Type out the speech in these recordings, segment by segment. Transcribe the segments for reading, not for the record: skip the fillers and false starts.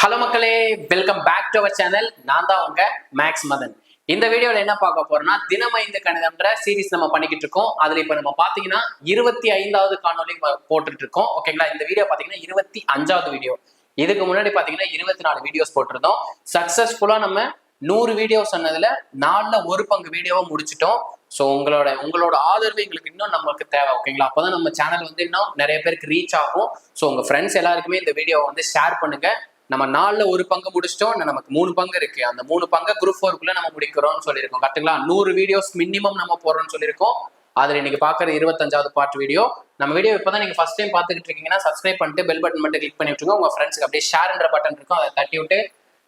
Hello மக்களே, welcome back to our channel. நான் தான் உங்க மேக்ஸ் மதன். இந்த வீடியோல என்ன பார்க்க போறோம்னா, தினமைந்து கணிதம்ன்ற சீரிஸ் நம்ம பண்ணிக்கிட்டு இருக்கோம். அதுல இப்ப நம்ம பாத்தீங்கன்னா 25வது காணொலி போட்டுட்டு இருக்கோம். ஓகேங்களா? இந்த வீடியோ பாத்தீங்கன்னா 25வது வீடியோ. இதுக்கு முன்னாடி பாத்தீங்கன்னா 24 வீடியோஸ் போட்டிருந்தோம். சக்சஸ்ஃபுல்லா நம்ம 100 வீடியோ சொன்னதுல 4ல ஒரு பங்கு வீடியோவை முடிச்சிட்டோம். ஸோ உங்களோட ஆதரவு எங்களுக்கு இன்னும் நமக்கு தேவை. ஓகேங்களா? அப்போதான் நம்ம சேனல் வந்து இன்னும் நிறைய பேருக்கு ரீச் ஆகும். ஸோ உங்க ஃப்ரெண்ட்ஸ் எல்லாருக்குமே இந்த வீடியோவை வந்து ஷேர் பண்ணுங்க. நம்ம 4ல ஒரு பங்கு முடிச்சிட்டோம். நமக்கு 3 பங்கு இருக்கு. அந்த 3 பங்கு குரூப் 4க்குள்ள நம்ம முடிக்கிறோம்னு சொல்லியிருக்கோம். கரெக்ட்டுங்களா? 100 வீடியோஸ் மினிமம் நம்ம போறோம்னு சொல்லியிருக்கோம். அதுல இன்னைக்கு பாக்குற 25வது பார்ட் வீடியோ. நம்ம வீடியோ இப்பதான் நீங்க ஃபர்ஸ்ட் டைம் பாத்துக்கிட்டு இருக்கீங்கன்னா சப்ஸ்கிரைப் பண்ணிட்டு பெல் பட்டன் மட்டும் கிளிக் பண்ணி விட்டுருங்க. உங்க ஃப்ரெண்ட்ஸ்க்கு அப்படியே ஷேர்ன்ற பட்டன் இருக்கும், அதை தட்டி விட்டு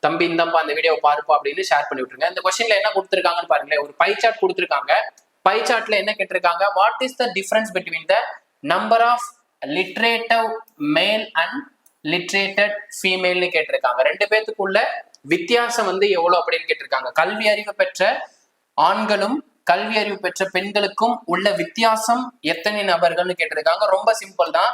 தம்பி இந்தப்பா அந்த வீடியோ பாருப்பா அப்படின்னு ஷேர் பண்ணி விட்டுருங்க. இந்த கொஸ்டின்ல என்ன கொடுத்துருக்காங்கன்னு பாருங்களேன். ஒரு பை சார்ட் கொடுத்துருக்காங்க. பை சார்ட்ல என்ன கேட்டிருக்காங்க? What is the difference between the number of literative male and லிட்ரேட்டட் ஃபீமேல்னு கேட்டிருக்காங்க. ரெண்டு பேத்துக்குள்ள வித்தியாசம் வந்து எவ்வளவு அப்படின்னு கேட்டிருக்காங்க. கல்வி அறிவு பெற்ற ஆண்களும் கல்வி அறிவு பெற்ற பெண்களுக்கும் உள்ள வித்தியாசம் எத்தனை நபர்கள்னு கேட்டிருக்காங்க. ரொம்ப சிம்பிள் தான்.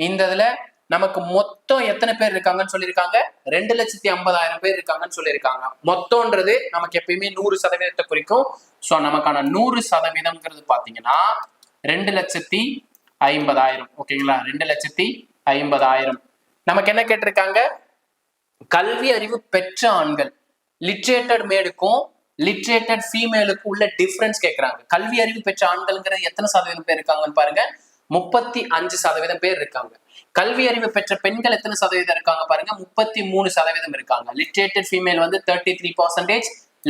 இந்த இதுல நமக்கு மொத்தம் எத்தனை பேர் இருக்காங்கன்னு சொல்லியிருக்காங்க? 2,50,000 பேர் இருக்காங்கன்னு சொல்லியிருக்காங்க. மொத்தம்ன்றது நமக்கு எப்பயுமே 100% குறிக்கும். ஸோ நமக்கான 100% பாத்தீங்கன்னா 2,50,000. ஓகேங்களா? 2,50,000. நமக்கு என்ன கேட்டிருக்காங்க? கல்வி அறிவு பெற்ற ஆண்கள் லிட்ரேட்டட் மேலுக்கும் லிட்ரேட்டட் ஃபீமேலுக்கும் உள்ள டிஃபரன்ஸ் கேட்கறாங்க. கல்வி அறிவு பெற்ற ஆண்கள்ங்கிறது எத்தனை சதவீதம் பேர் இருக்காங்கன்னு பாருங்க. 35% பேர் இருக்காங்க. கல்வி அறிவு பெற்ற பெண்கள் எத்தனை சதவீதம் இருக்காங்க பாருங்க. 33% இருக்காங்க. லிட்ரேட்டட் ஃபீமேல் வந்து 33%,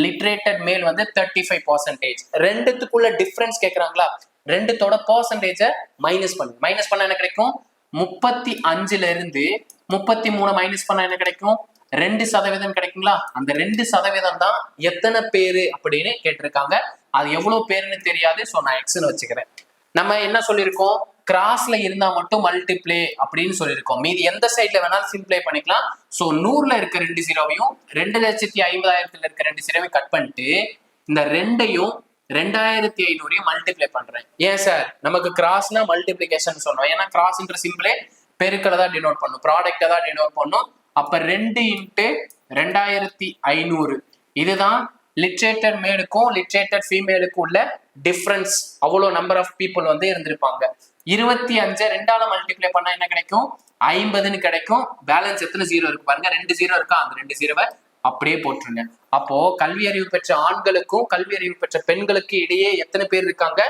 லிட்ரேட்டட் மேல் வந்து 35%. ரெண்டுத்துக்குள்ள டிஃபரன்ஸ் கேட்கறாங்களா? ரெண்டுத்தோட பர்சன்டேஜை மைனஸ் பண்ண என்ன கிடைக்கும்? 35ல இருந்து 33 மைனஸ் பண்ண என்ன கிடைக்கும்? 2% கிடைக்குங்களா? அந்த 2% தான் எத்தனை பேரு அப்படின்னு கேட்டிருக்காங்க. அது எவ்வளவு பேருன்னு தெரியாது. ஸோ நான் எக்ஸ்ன்னு வச்சுக்கிறேன். நம்ம என்ன சொல்லியிருக்கோம்? கிராஸ்ல இருந்தா மட்டும் மல்டிப்ளே அப்படின்னு சொல்லியிருக்கோம். மீதி எந்த சைட்ல வேணாலும் சிம்பிளை பண்ணிக்கலாம். ஸோ 100ல இருக்க 2 ஜீரோவையும் 2,50,000 இருக்க 2 ஜீரோவையும் கட் பண்ணிட்டு இந்த 2ஐயும் 2,500 மல்டிப்ளை பண்றேன். ஏன் சார்? நமக்கு கிராஸ்னா மல்டிபிளிகேஷன் சொன்னோம். ஏன்னா கிராஸ்ன்ற சிம்பிளே பெருக்களை தான் டினோட் பண்ணும், ப்ராடக்டை தான் டினோட் பண்ணும். அப்ப 2 × 2,500 இதுதான் லிட்ரேட்டட் மேலுக்கும் லிட்ரேட்டட் ஃபீமேலுக்கும் உள்ள டிஃபரன்ஸ். அவ்வளோ நம்பர் ஆஃப் பீப்புள் வந்து இருந்திருப்பாங்க. 25 2ஆல மல்டிப்ளை பண்ணா என்ன கிடைக்கும்? 50ன்னு கிடைக்கும். பேலன்ஸ் எத்தனை ஜீரோ இருக்கு பாருங்க. 2 ஜீரோ இருக்கா? அந்த 2 ஜீரோவை அப்படியே போட்டுருங்க. அப்போ கல்வி அறிவு பெற்ற ஆண்களுக்கும் கல்வி அறிவு பெற்ற பெண்களுக்கு இடையே எத்தனை பேர் இருக்காங்க?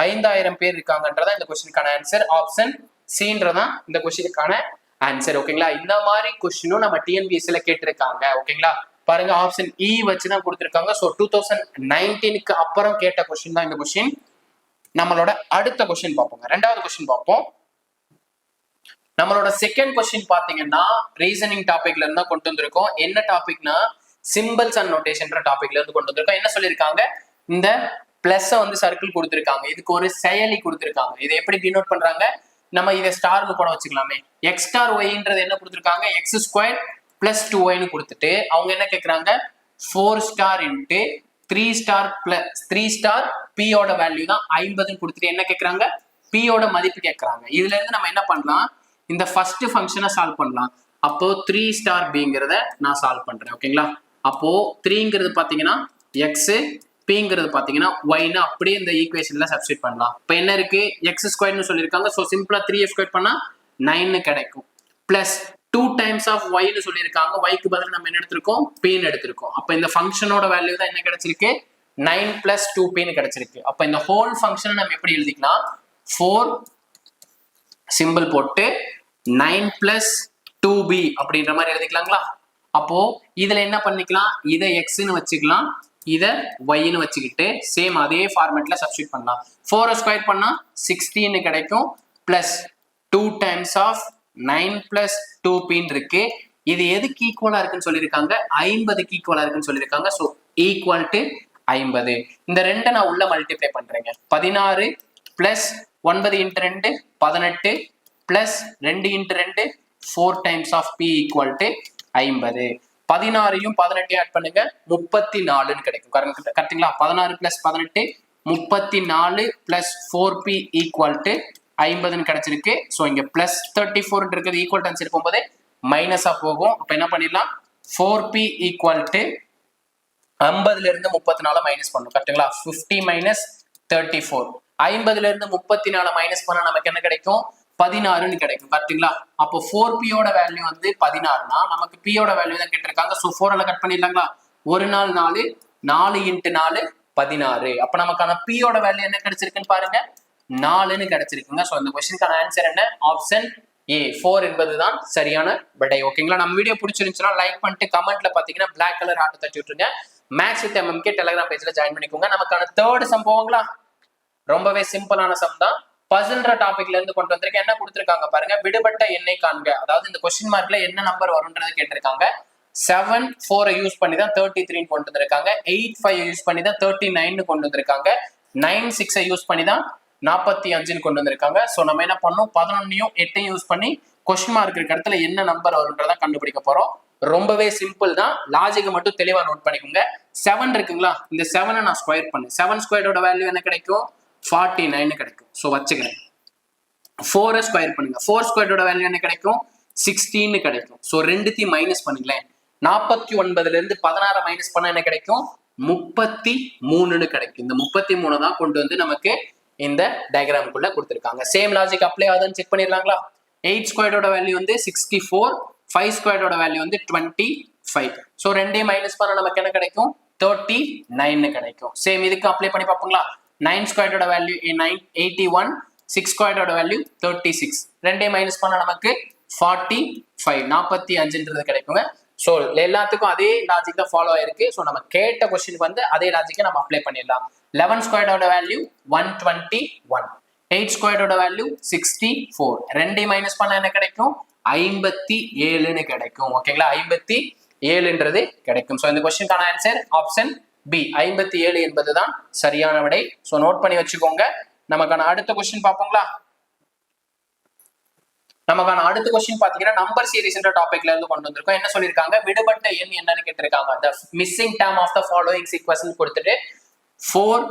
5,000 பேர் இருக்காங்கன்றதா இந்த கொஸ்டினுக்கான ஆன்சர். ஆப்ஷன் சின்றதான் இந்த கொஸ்டினுக்கான ஆன்சர். ஓகேங்களா? இந்த மாதிரி கொஸ்டினும் நம்ம டிஎன்பிஎஸ்சில கேட்டிருக்காங்க. ஓகேங்களா? பாருங்க, ஆப்ஷன் இ வச்சுதான் கொடுத்திருக்காங்க. ஸோ 2019க்கு அப்புறம் கேட்ட கொஸ்டின் தான் இந்த கொஸ்டின். நம்மளோட அடுத்த கொஸ்டின் பார்ப்போங்க. 2வது கொஸ்டின் பார்ப்போம். நம்மளோட செகண்ட் கொஸ்டின் பாத்தீங்கன்னா ரீசனிங் டாபிக்ல இருந்து தான் கொண்டு வந்திருக்கோம். என்ன டாபிக்னா சிம்பிள்ஸ் அண்ட் நோட்டேஷன்ற டாபிக்ல இருந்து கொண்டு வந்திருக்கோம். என்ன சொல்லியிருக்காங்க? இந்த பிளஸ் வந்து சர்க்கிள் கொடுத்திருக்காங்க. இதுக்கு ஒரு செயலி கொடுத்திருக்காங்க. இதை எப்படி டினோட் பண்றாங்க? நம்ம இதை ஸ்டார்னு கூட வச்சுக்கலாமே. எக்ஸ் ஸ்டார் ஒய்ன்றது என்ன கொடுத்திருக்காங்க? x² + 2y கொடுத்துட்டு அவங்க என்ன கேட்கறாங்க? 4* × 3* p ஓட வேல்யூ தான் 50 கொடுத்துட்டு என்ன கேட்கறாங்க? p ஓட மதிப்பு கேட்கறாங்க. இதுல இருந்து நம்ம என்ன பண்ணலாம்? இந்த ஃபர்ஸ்ட் ஃபங்க்ஷனை சால்வ் பண்ணலாம். அப்போ 3* bங்கிறத நான் சால்வ் பண்றேன். ஓகேங்களா? அப்போ 3ங்கிறது பாத்தீங்கன்னா x, pங்கிறது பாத்தீங்கன்னா yன்னு அப்படியே இந்த ஈக்குவேஷன்ல சப்ஸ்டிட் பண்ணலாம். இப்போ என்ன இருக்கு? x² சொல்லியிருக்காங்க. ஸோ சிம்பிளா 3x² பண்ணா 9 கிடைக்கும். பிளஸ் 2 டைம்ஸ் ஆஃப் yன்னு சொல்லியிருக்காங்க. yக்கு பதில் நம்ம என்ன எடுத்திருக்கோம்? pன்னு எடுத்திருக்கோம். அப்போ இந்த ஃபங்க்ஷனோட வேல்யூ தான் என்ன கிடைச்சிருக்கு? 9 + 2pன்னு கிடைச்சிருக்கு. அப்போ இந்த ஹோல் ஃபங்க்ஷனை நம்ம எப்படி எழுதிக்கலாம்? 4 சிம்பிள் போட்டு 9 + 2b அப்படின்ற மாதிரி எழுதிக்கலாங்களா? அப்போ இதுல என்ன பண்ணிக்கலாம்? இதை எக்ஸ்ன்னு வச்சுக்கலாம், இதை ஒய்ன்னு வச்சுக்கிட்டு சேம் அதே ஃபார்மேட்ல சப்ஸ்டிட் பண்ணலாம். 4² பண்ணா 16 கிடைக்கும். பிளஸ் 2 டைம்ஸ் ஆஃப் 9 + 2pன்னு இருக்கு. இது எதுக்கு ஈக்குவலா இருக்குன்னு சொல்லியிருக்காங்க? 50க்கு ஈக்குவலா இருக்குன்னு சொல்லியிருக்காங்க. So equal to 50. இந்த 2 நான் உள்ள மல்டிப்ளை பண்றேங்க. 16 + 9 × 2 18 plus 2 × 2 4 times of p equal to 50. 16யும் 18 ஆட் பண்ணுங்க, 34ன்னு கிடைக்கும். கரெக்ட்டுங்களா? 16 + 18 34 + 4p ஈக்குவல் டு 50ன்னு கிடைச்சிருக்கு. ஸோ இங்க +34 இருக்குது ஈக்குவல் டு போகும்போது மைனஸா போகும். அப்ப என்ன பண்ணிடலாம்? 4p ஈக்குவல் டு 50ல இருந்து 34 மைனஸ் பண்ணும் கரெக்ட்டுங்களா 50 மைனஸ் 34 50ல இருந்து 34 மைனஸ் பண்ணா நமக்கு என்ன கிடைக்கும் 16ன்னு கிடைக்கும் கரெக்ட்டுங்களா அப்போ 4p யோட வேல்யூ வந்து 16னா நமக்கு p யோட வேல்யூ தான் கேட்டிருக்காங்க சோ 4 ல கட் பண்ணிடலாங்களா ஒரு நாள் 4 4 × 4 16 அப்ப நமக்கான p யோட வேல்யூ என்ன கிடைச்சிருக்குன்னு பாருங்க 4ன்னு கிடைச்சிருக்குங்க சோ இந்த क्वेश्चनக்கான ஆன்சர் என்ன ஆப்ஷன் A 4 என்பதுதான் சரியான விடை ஓகேங்களா நம்ம வீடியோ பிடிச்சிருந்துச்சுன்னா லைக் பண்ணிட்டு கமெண்ட்ல பாத்தீங்கன்னா Black கலர் ஹார்ட் தட்டி விட்டுருங்க மேக்ஸ் வித் MMK டெலிகிராம் பேஜ்ல ஜாயின் பண்ணிக்கோங்க நமக்கான தேர்ட் சம் போவாங்களா ரொம்பவே சிம்பிளான சம் தான் பசில்ன்ற டாபிக்ல இருந்து கொண்டு வந்திருக்கேன் என்ன கொடுத்திருக்காங்க பாருங்க விடுபட்ட எண்ணை காண்க அதாவது இந்த क्वेश्चन மார்க்ல என்ன நம்பர் வரும்ன்றதை கேட்டிருக்காங்க 7 4 யூஸ் பண்ணி தான் 33 ன்னு கொண்டு வந்திருக்காங்க 8 5 யூஸ் பண்ணி தான் 39 ன்னு கொண்டு வந்திருக்காங்க 9 6 யூஸ் பண்ணி தான் 45 ன்னு கொண்டு வந்திருக்காங்க சோ நம்ம என்ன பண்ணோம் 11யும் 8யும் யூஸ் பண்ணி क्वेश्चन மார்க் இருக்க இடத்துல என்ன நம்பர் வரும்ன்றதை கண்டுபிடிக்க போறோம் ரொம்பவே சிம்பிள் தான் லாஜிக் மட்டும் தெளிவா நோட் பண்ணிக்கோங்க 7 இருக்குங்களா இந்த 7 நான் ஸ்கொயர் பண்ணேன் 7 ஸ்கொயரோட வேல்யூ என்ன கிடைக்கும் 49 கிடைக்கும் சோ வச்சுக்கிறேன் 4 ஸ்கொயர் பண்ணுங்க 4 ஸ்கொயரோட வேல்யூ என்ன கிடைக்கும் 16 கிடைக்கும் சோ ரெண்டுத்தையும் மைனஸ் பண்ணுங்களேன் 49ல இருந்து 16 மைனஸ் பண்ணா என்ன கிடைக்கும் 33ன்னு கிடைக்கும் இந்த 33 தான் கொண்டு வந்து நமக்கு இந்த டயகிராமுக்குள்ள கொடுத்திருக்காங்க சேம் லாஜிக் அப்ளை ஆகுதுன்னு செக் பண்ணிடலாங்களா 8 ஸ்கொயரோட வேல்யூ வந்து 64 5 ஸ்கொயரோட வேல்யூ வந்து 25 சோ ரெண்டையும் மைனஸ் பண்ணா நமக்கு என்ன கிடைக்கும் 39 கிடைக்கும் சேம் இதுக்கு அப்ளை பண்ணி பார்ப்போங்களா 9 ஸ்கொயரோட வேல்யூ 81 6 ஸ்கொயரோட வேல்யூ 36 ரெண்டையும் மைனஸ் பண்ணா நமக்கு 45 கிடைக்குங்க சோ எல்லாத்துக்கும் அதே லாஜிக் தான் ஃபாலோ ஆயிருக்கு சோ நம்ம கேட்ட क्वेश्चन வந்து அதே லாஜிக்கை நம்ம அப்ளை பண்ணிடலாம் 11 ஸ்கொயரோட வேல்யூ 121 8 ஸ்கொயரோட வேல்யூ 64 ரெண்டையும் மைனஸ் பண்ணா என்ன கிடைக்கும் 57ன்னு கிடைக்கும் ஓகேங்களா 57ன்றது கிடைக்கும் சோ இந்த क्वेश्चनக்கான ஆன்சர் ஆப்ஷன் பி 57 என்பதுதான் சரியான விடை சோ நோட் பண்ணி வச்சுக்கோங்க நமக்கான அடுத்த क्वेश्चन பாப்போங்களா நமக்கான அடுத்த क्वेश्चन பாத்தீங்கன்னா நம்பர் சீரிஸ்ன்ற டாபிக்ல இருந்து கொண்டு வந்திருக்கோம் என்ன சொல்லிருக்காங்க விடுபட்ட எண் என்னன்னு கேட்டிருக்காங்க the missing term of the following sequence கொடுத்துட்டு 4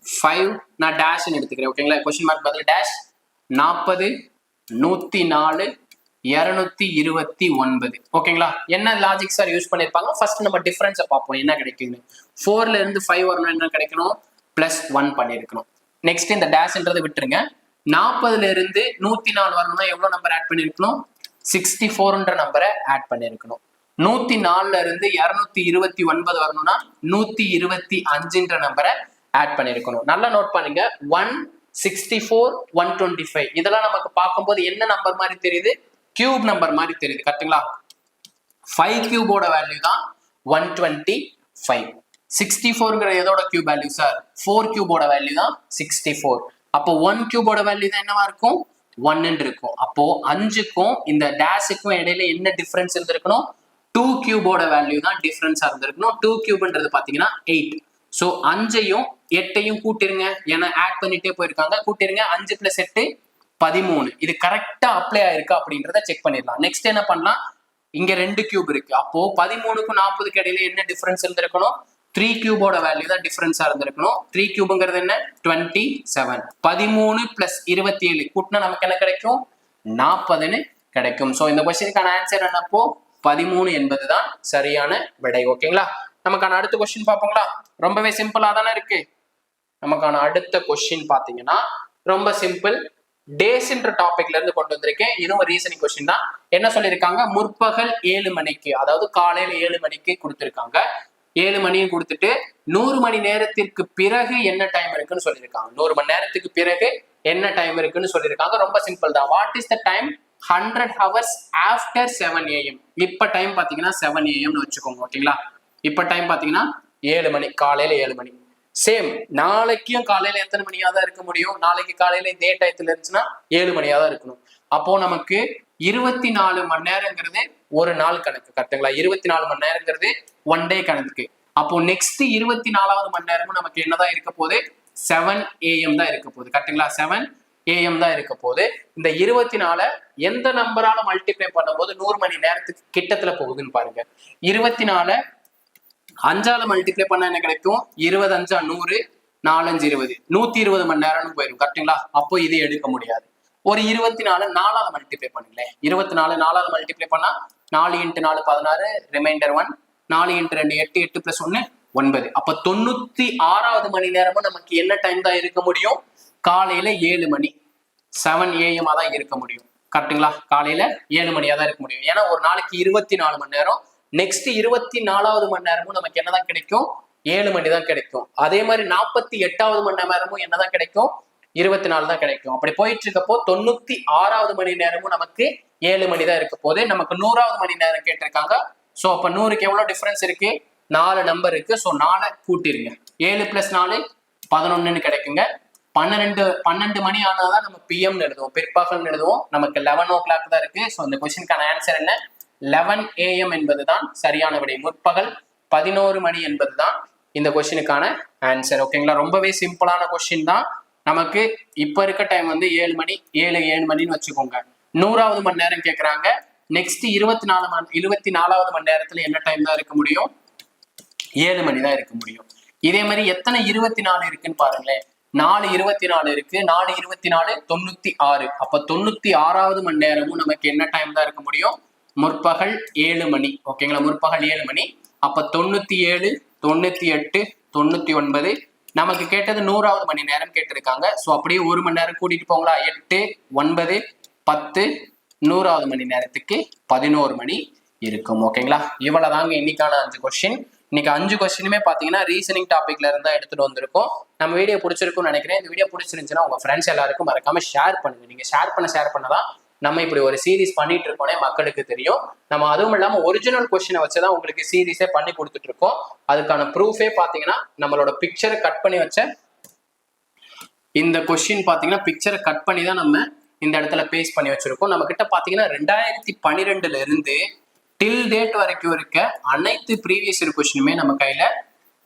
5 நான் டேஷ் ன்னு எடுத்துக்கிறேன் ஓகேங்களா क्वेश्चन மார்க் பதிலா டேஷ் 40 104 229 ஓகேங்களா என்ன லாஜிக் சார் யூஸ் பண்ணிருப்பாங்க ஃபர்ஸ்ட் நம்ம டிஃபரன்ஸ் பார்ப்போம் என்ன கிடைக்கும்னு 4 ல இருந்து 5 வரணும் என்ன கிடைக்கணும் +1 பண்ணிருக்கணும் நெக்ஸ்ட் இந்த டேஷ்ன்றதை விட்டுருங்க 40 ல இருந்து 104 வரணும்னா எவ்வளவு நம்பர் ஆட் பண்ணிருக்கணும் 64ன்ற நம்பரை ஆட் பண்ணிருக்கணும் 104 ல இருந்து 229 வரணும்னா 125ன்ற நம்பரை ஆட் பண்ணிருக்கணும் நல்லா நோட் பண்ணுங்க 164 125 இதெல்லாம் நமக்கு பார்க்கும்போது என்ன நம்பர் மாதிரி தெரியுது கியூப் நம்பர் மாதிரி தெரியுது கரெக்ட்டுங்களா 5 கியூபோட வேல்யூ தான் 125 64ங்கற எதோட கியூப் வேல்யூ சார் 4 கியூபோட வேல்யூ தான் 64 அப்போ 1 கியூபோட வேல்யூ தான் என்னவா இருக்கும் 1 ன்னு இருக்கும் அப்போ 5க்கும் இந்த டேஷுக்கும் இடையில என்ன டிஃபரன்ஸ் இருந்திருக்கணும் 2 கியூபோட வேல்யூ தான் டிஃபரன்ஸா இருந்திருக்கணும் 2 கியூப்ன்றது பாத்தீங்கன்னா 8 சோ 5ஐயும் 8ஐயும் கூட்டிருங்க ஏன்னா ஆட் பண்ணிட்டே போயிருக்காங்க கூட்டிருங்க 5 + 8 13 இது கரெக்டா அப்ளை ஆயிருக்கா அப்படின்றத செக் பண்ணிடலாம் நெக்ஸ்ட் என்ன பண்ணலாம் இங்க 2 கியூப் இருக்கு அப்போ 13க்கும் 40க்கு இடையில என்ன டிஃபரன்ஸ் இருந்திருக்கணும் 3 கியூபோட வேல்யூ தான் டிஃபரன்ஸா இருந்திருக்கணும் 3 கியூப்ங்கிறது என்ன 27 13 + 27 கூட்டினா நமக்கு என்ன கிடைக்கும் 40ன்னு கிடைக்கும் சோ இந்த क्वेश्चनக்கான ஆன்சர் என்னப்போ 13 என்பதுதான் சரியான விடை ஓகேங்களா நமக்கான அடுத்த क्वेश्चन பாப்போங்களா ரொம்பவே சிம்பிளா தானே இருக்கு நமக்கான அடுத்த क्वेश्चन பாத்தீங்கன்னா ரொம்ப சிம்பிள் டேஸ்ன்ற டாபிக்ல இருந்து கொண்டு வந்திருக்கேன் இதுவும் ரீசனிங் क्वेश्चन தான் என்ன சொல்லிருக்காங்க முற்பகல் 7 மணிக்கு அதாவது காலையில 7 மணிக்கு கொடுத்திருக்காங்க 7 மணியும் கொடுத்துட்டு 100 மணி நேரத்திற்கு பிறகு என்ன டைம் இருக்குன்னு சொல்லியிருக்காங்க 100 மணி நேரத்துக்கு பிறகு என்ன டைம் இருக்குன்னு சொல்லியிருக்காங்க ரொம்ப சிம்பிள் தான் what is the time 100 hours after 7 AM இப்ப டைம் பாத்தீங்கன்னா 7 AM னு வச்சுக்கோங்க ஓகேங்களா இப்ப டைம் பாத்தீங்கன்னா 7 மணி காலையில 7 மணி சேம் நாளைக்கும் காலையில எத்தனை மணியா தான் இருக்க முடியும் நாளைக்கு காலையில இதே டயத்துல இருந்துச்சுன்னா 7 மணியா தான் இருக்கணும் அப்போ நமக்கு 24 மணி நேரங்கிறது ஒரு நாள் கணக்கு கரெக்ட்டுங்களா 24 மணி நேரங்கிறது 1 டே கணக்கு அப்போ நெக்ஸ்ட் 24வது மணி நேரமும் நமக்கு என்னதான் இருக்க போகுது 7 AM தான் இருக்க போகுது கரெக்ட்டுங்களா 7 AM தான் இருக்க போகுது இந்த 24 எந்த நம்பரால மல்டிப்ளை பண்ணும்போது 100 மணி நேரத்துக்கு கிட்டத்துல போகுதுன்னு பாருங்க 24 5ஆல மல்டிப்ளை பண்ணா என்ன கிடைக்கும் 20 5 100 4 5 20 120 மணி நேரம்னு போயிடும் கரெக்ட்டுங்களா அப்போ இது எடுக்க முடியாது ஒரு 24 4ஆல் மல்டிப்ளை பண்ணுங்களேன். 24 4ஆல் மல்டிப்ளை பண்ணா 4 × 4 16, ரிமைண்டர் 1, 4 × 2 8, 8 + 1 9. அப்ப 96வது மணி நேரமும் நமக்கு என்ன டைம் தான் இருக்க முடியும்? காலையில 7 மணி 7 AM தான் இருக்க முடியும். கரெக்டுங்களா? காலையில 7 மணியா தான் இருக்க முடியும். ஏன்னா ஒரு நாளைக்கு 24 மணி நேரம். நெக்ஸ்ட் 24வது மணி நேரமும் நமக்கு என்னதான் கிடைக்கும்? 7 மணி தான் கிடைக்கும். அதே மாதிரி 48வது மணி நேரமும் என்னதான் கிடைக்கும்? 24 தான் கிடைக்கும். அப்படி போயிட்டு இருக்கப்போ 96வது மணி நேரமும் நமக்கு 7 மணி தான் இருக்க போது. நமக்கு 100வது மணி நேரம் கேட்டிருக்காங்க. ஸோ அப்ப 100க்கு எவ்வளவு டிஃபரன்ஸ் இருக்கு? 4 நம்பர் இருக்கு. ஸோ 4 கூட்டிருங்க. 7 + 4 11ன்னு கிடைக்குங்க. 12 மணி ஆனாதான் நம்ம PM எழுதுவோம், பிற்பகல் எழுதுவோம். நமக்கு 11 o'clock தான் இருக்கு. ஸோ இந்த கொஸ்டினுக்கான ஆன்சர் என்ன? 11 AM என்பதுதான் சரியான விடை. முற்பகல் 11 மணி என்பதுதான் இந்த கொஸ்டினுக்கான ஆன்சர். ஓகேங்களா? ரொம்பவே சிம்பிளான கொஸ்டின் தான். நமக்கு இப்ப இருக்க டைம் வந்து 7 மணி 7 மணின்னு வச்சுக்கோங்க. 100வது மணி நேரம் கேட்கறாங்க. நெக்ஸ்ட் 24வது மணி நேரத்துல என்ன டைம் தான் இருக்க முடியும்? 7 மணி தான் இருக்க முடியும். இதே மாதிரி எத்தனை 24 இருக்குன்னு பாருங்களேன். 4 24 இருக்கு. 4 24 96. அப்ப 96வது மணி நேரமும் நமக்கு என்ன டைம் தான் இருக்க முடியும்? முற்பகல் 7 மணி. ஓகேங்களா? முற்பகல் 7 மணி. அப்ப 97 98 99. நமக்கு கேட்டது 100வது மணி நேரம் கேட்டிருக்காங்க. ஸோ அப்படியே 1 மணி நேரம் கூட்டிட்டு போங்களா? 8 9 10 100வது மணி நேரத்துக்கு 11 மணி இருக்கும். ஓகேங்களா? இவ்வளவுதாங்க இன்னைக்கான 5 கொஸ்டின். இன்னைக்கு 5 கொஸ்டினுமே பாத்தீங்கன்னா ரீசனிங் டாபிக்ல இருந்தா எடுத்துட்டு வந்திருக்கோம். நம்ம வீடியோ பிடிச்சிருக்கும்னு நினைக்கிறேன். இந்த வீடியோ பிடிச்சிருந்துச்சுன்னா உங்க ஃப்ரெண்ட்ஸ் எல்லாருக்கும் மறக்காம ஷேர் பண்ணுங்க. நீங்க ஷேர் பண்ணதான் நம்ம இப்படி ஒரு சீரீஸ் பண்ணிட்டு இருக்கோனே மக்களுக்கு தெரியும். நம்ம அதுவும் இல்லாம ஒரிஜினல் கொஸ்டினை வச்சுதான் உங்களுக்கு சீரீஸே பண்ணி கொடுத்துட்டு இருக்கோம். அதுக்கான ப்ரூஃபே பாத்தீங்கன்னா நம்மளோட பிக்சரை கட் பண்ணி வச்ச இந்த கொஸ்டின் பாத்தீங்கன்னா பிக்சரை கட் பண்ணி தான் நம்ம இந்த இடத்துல பேஸ்ட் பண்ணி வச்சிருக்கோம். நம்ம கிட்ட பாத்தீங்கன்னா 2012ல இருந்து டில் டேட் வரைக்கும் இருக்க அனைத்து ப்ரீவியஸ் இயர் கொஸ்டினுமே நம்ம கையில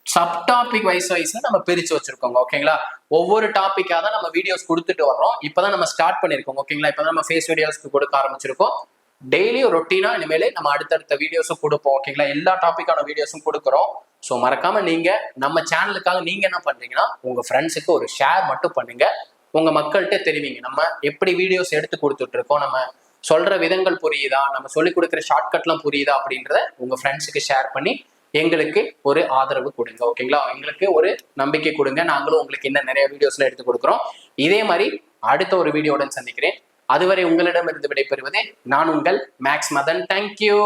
சப்டாபிக் வைஸ்ல நம்ம பிரிச்சு வச்சிருக்கோங்க. ஓகேங்களா? ஒவ்வொரு டாபிக்கா தான் நம்ம வீடியோஸ் கொடுத்துட்டு வர்றோம். இப்பதான் நம்ம ஸ்டார்ட் பண்ணிருக்கோம். ஓகேங்களா? இப்பதான் நம்ம ஃபேஸ் வீடியோஸ்க்கு கொடுக்க ஆரம்பிச்சிருக்கோம். டெய்லி ரொட்டீனா இனிமேலே நம்ம அடுத்தடுத்த வீடியோஸும் கொடுப்போம். ஓகேங்களா? எல்லா டாபிக்கான வீடியோஸும் கொடுக்குறோம். ஸோ மறக்காம நீங்க நம்ம சேனலுக்காக நீங்க என்ன பண்றீங்கன்னா உங்க ஃப்ரெண்ட்ஸுக்கு ஒரு ஷேர் மட்டும் பண்ணுங்க. உங்க மக்கள்கிட்ட தெரிவிங்க நம்ம எப்படி வீடியோஸ் எடுத்து கொடுத்துட்டு இருக்கோம், நம்ம சொல்ற விதங்கள் புரியுதா, நம்ம சொல்லி கொடுக்குற ஷார்ட்கட்லாம் புரியுதா அப்படின்றத உங்க ஃப்ரெண்ட்ஸுக்கு ஷேர் பண்ணி எங்களுக்கு ஒரு ஆதரவு கொடுங்க. ஓகேங்களா? எங்களுக்கு ஒரு நம்பிக்கை கொடுங்க. நாங்களும் உங்களுக்கு இன்னும் நிறைய வீடியோஸ்ல எடுத்து கொடுக்குறோம். இதே மாதிரி அடுத்த ஒரு வீடியோவுடன் சந்திக்கிறேன். அதுவரை உங்களிடமிருந்து விடைபெறுவதே நான் உங்கள் மேக்ஸ் மதன். தேங்க்யூ.